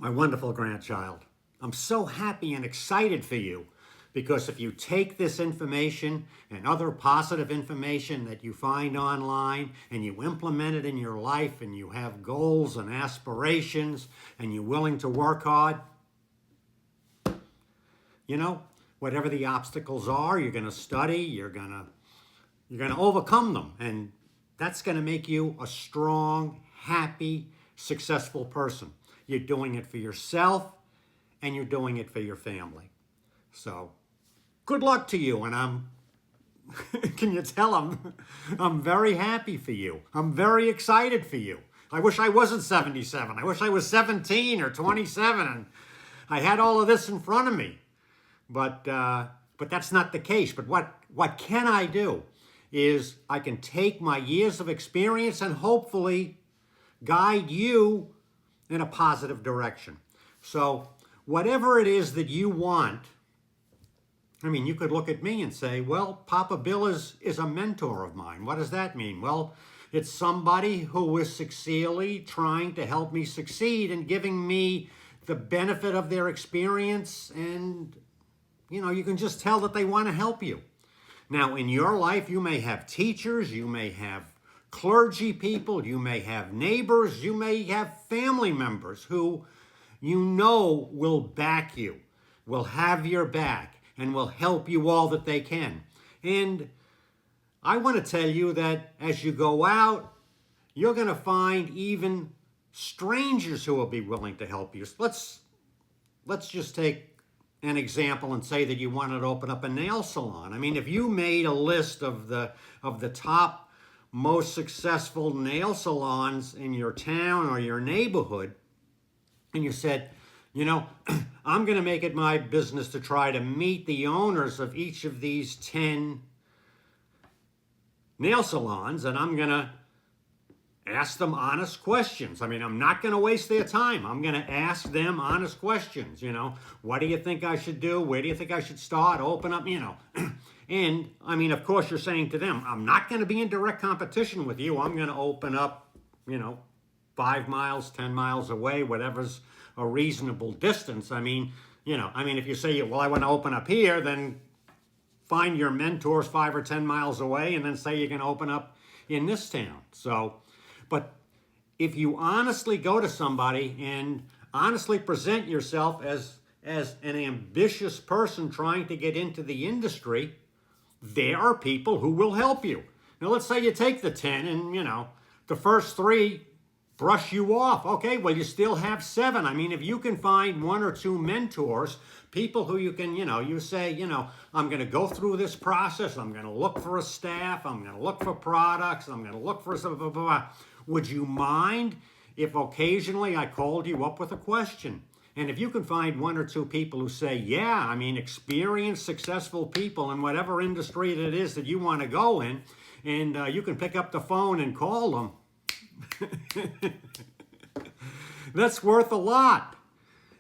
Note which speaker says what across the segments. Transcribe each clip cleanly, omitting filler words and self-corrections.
Speaker 1: my wonderful grandchild. I'm so happy and excited for you because if you take this information and other positive information that you find online and you implement it in your life and you have goals and aspirations and you're willing to work hard, you know, whatever the obstacles are, you're going to study, you're going to overcome them, and that's going to make you a strong, happy, successful person. You're doing it for yourself and you're doing it for your family. So, good luck to you, and can you tell I'm very happy for you. I'm very excited for you. I wish I wasn't 77. I wish I was 17 or 27 and I had all of this in front of me. But that's not the case. But what can I do is I can take my years of experience and hopefully guide you in a positive direction. So whatever it is that you want, I mean, you could look at me and say, well, Papa Bill is a mentor of mine. What does that mean? Well, it's somebody who is sincerely trying to help me succeed and giving me the benefit of their experience, and you can just tell that they want to help you. Now, in your life, you may have teachers, you may have clergy people, you may have neighbors, you may have family members who will back you, will have your back, and will help you all that they can. And I want to tell you that as you go out, you're going to find even strangers who will be willing to help you. Let's just take an example and say that you wanted to open up a nail salon. I mean, if you made a list of the top most successful nail salons in your town or your neighborhood, and you said, I'm going to make it my business to try to meet the owners of each of these 10 nail salons, and I'm going to ask them honest questions. I mean, I'm not going to waste their time. I'm going to ask them honest questions. What do you think I should do? Where do you think I should start? Open up, And, I mean, of course, you're saying to them, I'm not going to be in direct competition with you. I'm going to open up, 5 miles, 10 miles away, whatever's a reasonable distance. I mean, if you say, well, I want to open up here, then find your mentors 5 or 10 miles away and then say you're going to open up in this town. So, but if you honestly go to somebody and honestly present yourself as an ambitious person trying to get into the industry, there are people who will help you. Now, let's say you take the 10 and, the first 3 brush you off. Okay, well, you still have 7. I mean, if you can find 1 or 2 mentors, people who you can, you say, I'm going to go through this process. I'm going to look for a staff. I'm going to look for products. I'm going to look for blah, blah, blah. Would you mind if occasionally I called you up with a question? And if you can find 1 or 2 people who say, yeah, I mean, experienced, successful people in whatever industry it is that you want to go in, and you can pick up the phone and call them, that's worth a lot.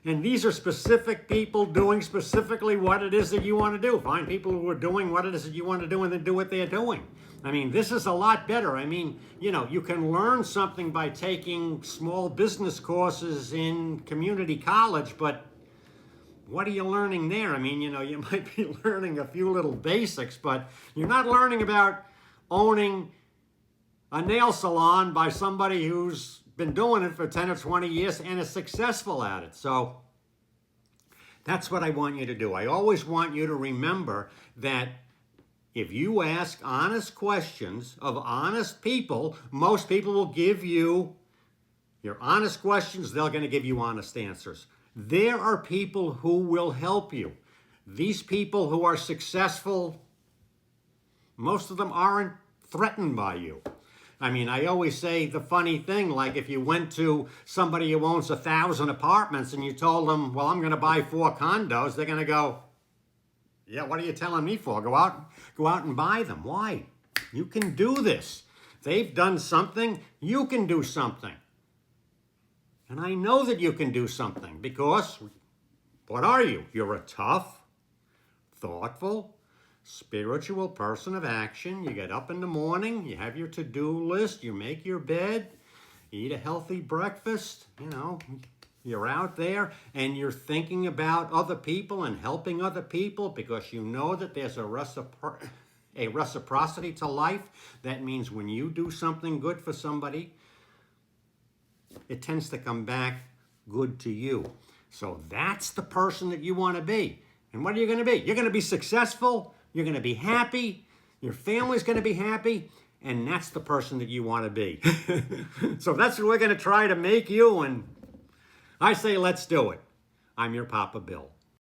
Speaker 1: And these are specific people doing specifically what it is that you want to do. Find people who are doing what it is that you want to do and then do what they're doing. I mean, this is a lot better. I mean, you can learn something by taking small business courses in community college, but what are you learning there? I mean, you might be learning a few little basics, but you're not learning about owning a nail salon by somebody who's been doing it for 10 or 20 years and is successful at it. So that's what I want you to do. I always want you to remember that if you ask honest questions of honest people, most people will give you your honest questions. They're going to give you honest answers. There are people who will help you. These people who are successful, most of them aren't threatened by you. I mean, I always say the funny thing, like if you went to somebody who owns 1,000 apartments and you told them, well, I'm going to buy 4 condos, they're going to go, yeah, what are you telling me for? Go out and buy them. Why? You can do this. They've done something, you can do something. And I know that you can do something because what are you? You're a tough, thoughtful, spiritual person of action. You get up in the morning, you have your to-do list, you make your bed, you eat a healthy breakfast, You're out there and you're thinking about other people and helping other people because you know that there's a reciprocity to life. That means when you do something good for somebody, it tends to come back good to you. So that's the person that you want to be. And what are you going to be? You're going to be successful. You're going to be happy. Your family's going to be happy. And that's the person that you want to be. So that's what we're going to try to make you. And I say, let's do it. I'm your Papa Bill.